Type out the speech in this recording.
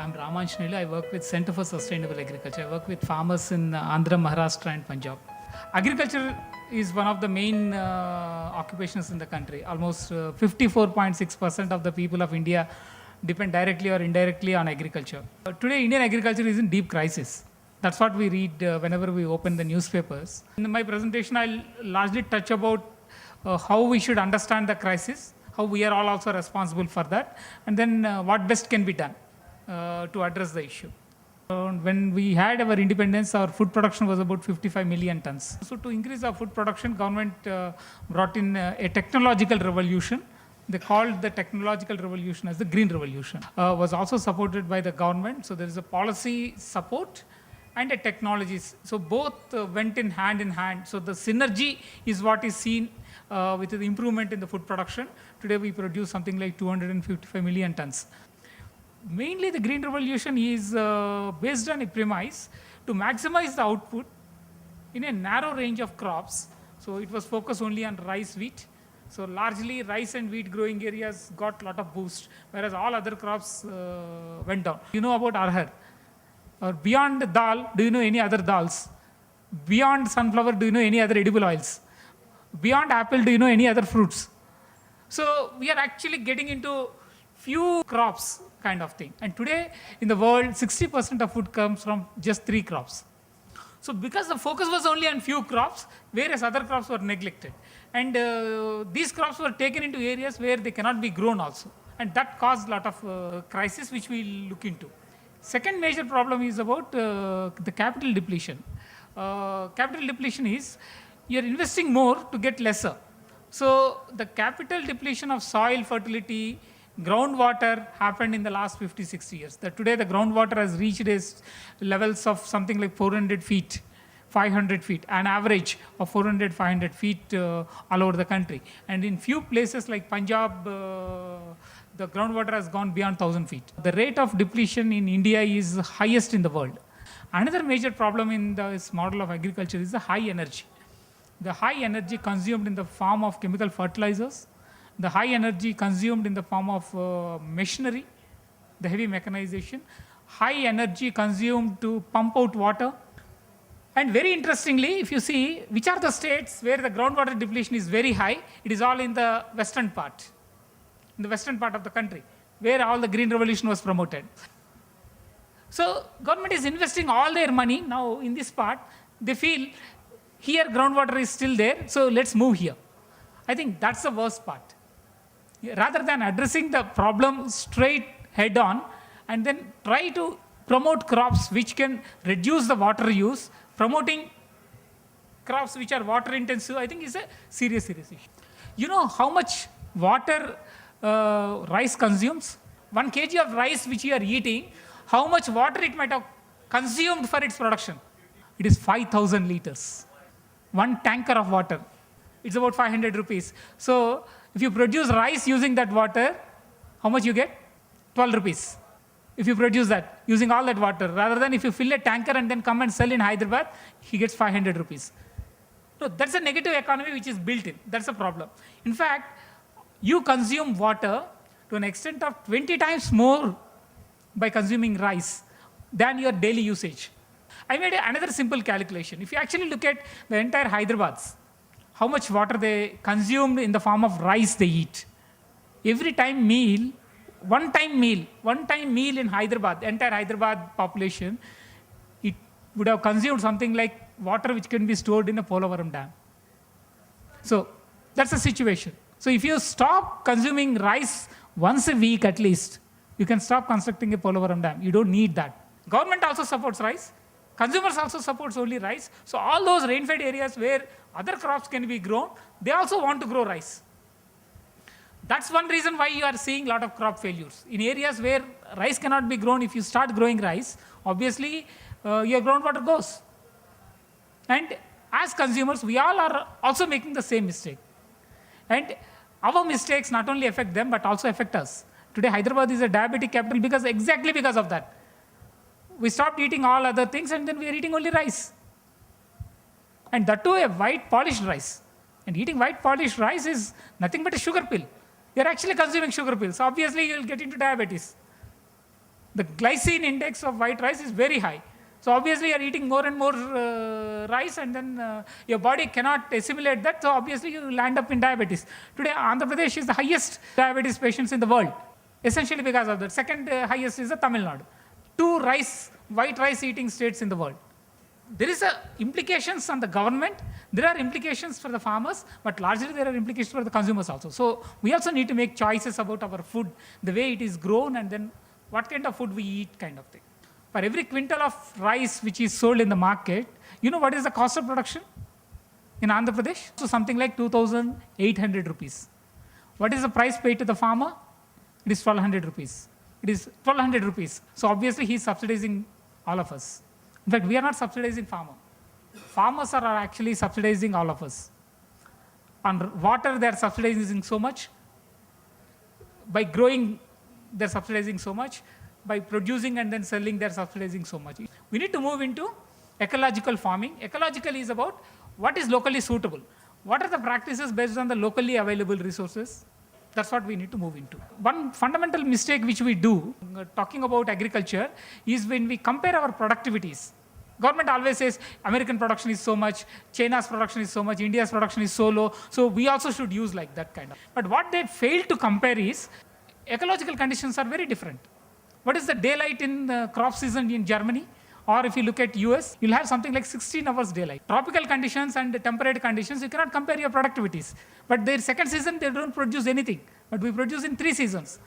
I'm Ramanjaneylu. I work with Center for Sustainable Agriculture. I work with farmers in Andhra, Maharashtra and Punjab. Agriculture is one of the main occupations in the country. Almost 54.6% of the people of India depend directly or indirectly on agriculture. Today, Indian agriculture is in deep crisis. That's what we read whenever we open the newspapers. In my presentation, I'll largely touch about how we should understand the crisis, how we are all also responsible for that, and then what best can be done to address the issue. When we had our independence, our food production was about 55 million tons. So to increase our food production, government brought in a technological revolution. They called the technological revolution as the green revolution. Was also supported by the government. So there is a policy support and a technology. So both went in hand. So the synergy is what is seen with the improvement in the food production. Today we produce something like 255 million tons. Mainly the green revolution is based on a premise to maximize the output in a narrow range of crops. So it was focused only on rice, wheat. So largely rice and wheat growing areas got a lot of boost, whereas all other crops went down. You know about arhar. Or beyond dal, do you know any other dals? Beyond sunflower, do you know any other edible oils? Beyond apple, do you know any other fruits? So we are actually getting into few crops kind of thing. And today in the world, 60% of food comes from just 3 crops. So because the focus was only on few crops, whereas other crops were neglected. And these crops were taken into areas where they cannot be grown also. And that caused a lot of crisis which we will look into. Second major problem is about the capital depletion. Capital depletion is you're investing more to get lesser. So the capital depletion of soil fertility, groundwater happened in the last 50, 60 years. That today the groundwater has reached levels of something like 400 feet, 500 feet, an average of 400, 500 feet all over the country. And in few places like Punjab, the groundwater has gone beyond 1,000 feet. The rate of depletion in India is highest in the world. Another major problem in this model of agriculture is the high energy. The high energy consumed in the form of chemical fertilizers, the high energy consumed in the form of machinery, the heavy mechanization, high energy consumed to pump out water. And very interestingly, if you see which are the states where the groundwater depletion is very high, it is all in the western part of the country, where all the green revolution was promoted. So government is investing all their money now in this part. They feel here groundwater is still there, so let's move here. I think that's the worst part. Rather than addressing the problem straight head on and then try to promote crops which can reduce the water use, promoting crops which are water intensive, I think is a serious issue. You know how much water rice consumes? 1 kg of rice which you are eating, how much water it might have consumed for its production? It is 5,000 liters. 1 tanker of water. It's about 500 rupees. So if you produce rice using that water, how much you get? 12 rupees. If you produce that, using all that water, rather than if you fill a tanker and then come and sell in Hyderabad, he gets 500 rupees. So that's a negative economy which is built in. That's a problem. In fact, you consume water to an extent of 20 times more by consuming rice than your daily usage. I made another simple calculation. If you actually look at the entire Hyderabad's, how much water they consumed in the form of rice they eat. Every time meal, one time meal in Hyderabad, the entire Hyderabad population, it would have consumed something like water which can be stored in a Polavaram dam. So that's the situation. So if you stop consuming rice once a week at least, you can stop constructing a Polavaram dam. You don't need that. Government also supports rice. Consumers also supports only rice. So all those rain-fed areas where other crops can be grown, they also want to grow rice. That's one reason why you are seeing a lot of crop failures. In areas where rice cannot be grown, if you start growing rice, obviously your groundwater goes. And as consumers, we all are also making the same mistake. And our mistakes not only affect them, but also affect us. Today, Hyderabad is a diabetic capital exactly because of that. We stopped eating all other things and then we are eating only rice. And that too a white polished rice. And eating white polished rice is nothing but a sugar pill. You're actually consuming sugar pills. Obviously, you'll get into diabetes. The glycine index of white rice is very high. So obviously you're eating more and more rice, and then your body cannot assimilate that. So obviously you will end up in diabetes. Today, Andhra Pradesh is the highest diabetes patients in the world, essentially because of that. Second highest is the Tamil Nadu. Two white rice eating states in the world. There is implications on the government, there are implications for the farmers, but largely there are implications for the consumers also. So we also need to make choices about our food, the way it is grown, and then what kind of food we eat, kind of thing. For every quintal of rice which is sold in the market, you know what is the cost of production in Andhra Pradesh? So something like 2,800 rupees. What is the price paid to the farmer? It is 1,200 rupees. It is 1,200 rupees. So obviously he is subsidizing all of us. In fact, we are not subsidizing farmer. Farmers are actually subsidizing all of us. On water, they are subsidizing so much. By growing, they are subsidizing so much. By producing and then selling, they are subsidizing so much. We need to move into ecological farming. Ecological is about what is locally suitable. What are the practices based on the locally available resources? That's what we need to move into. One fundamental mistake which we do, talking about agriculture, is when we compare our productivities. Government always says American production is so much, China's production is so much, India's production is so low, so we also should use like that kind of. But what they fail to compare is ecological conditions are very different. What is the daylight in the crop season in Germany? Or if you look at US, you'll have something like 16 hours daylight. Tropical conditions and temperate conditions, you cannot compare your productivities. But their second season, they don't produce anything. But we produce in 3 seasons.